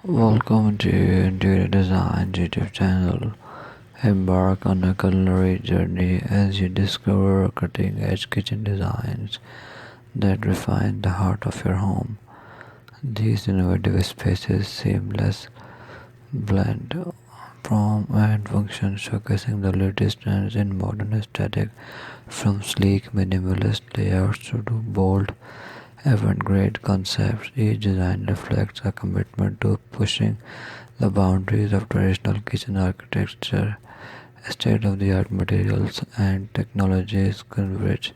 Welcome to Interior Design YouTube channel. Embark on a culinary journey as you discover cutting-edge kitchen designs that refine the heart of your home. These innovative spaces seamless blend form and function, showcasing the latest trends in modern aesthetic, from sleek minimalist layouts to bold avant-garde concepts. Each design reflects a commitment to pushing the boundaries of traditional kitchen architecture. State-of-the-art materials and technologies converge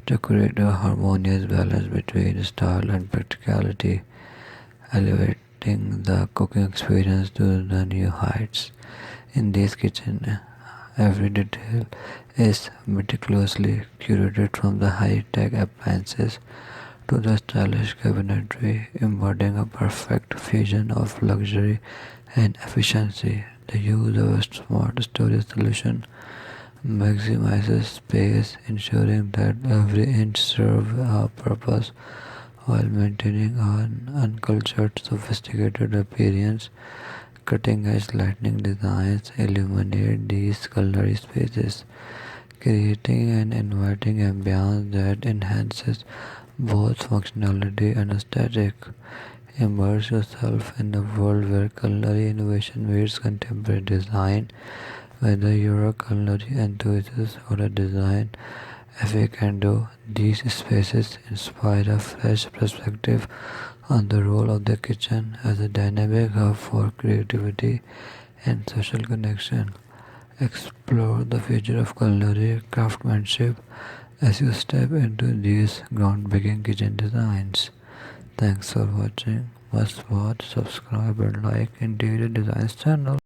to create a harmonious balance between style and practicality, elevating the cooking experience to the new heights. In this kitchen, every detail is meticulously curated, from the high-tech appliances to the stylish cabinetry, embodying a perfect fusion of luxury and efficiency. The use of a smart storage solution maximizes space, ensuring that every inch serves a purpose while maintaining an uncultured, sophisticated appearance. Cutting-edge lighting designs illuminate these culinary spaces, creating an inviting ambiance that enhances both functionality and aesthetic. Immerse yourself in a world where culinary innovation meets contemporary design. Whether you're a culinary enthusiast or a design aficionado, these spaces inspire a fresh perspective on the role of the kitchen as a dynamic hub for creativity and social connection. Explore the future of culinary craftsmanship as you step into these groundbreaking kitchen designs. Thanks for watching. Must watch, subscribe, and like Interior Designs channel.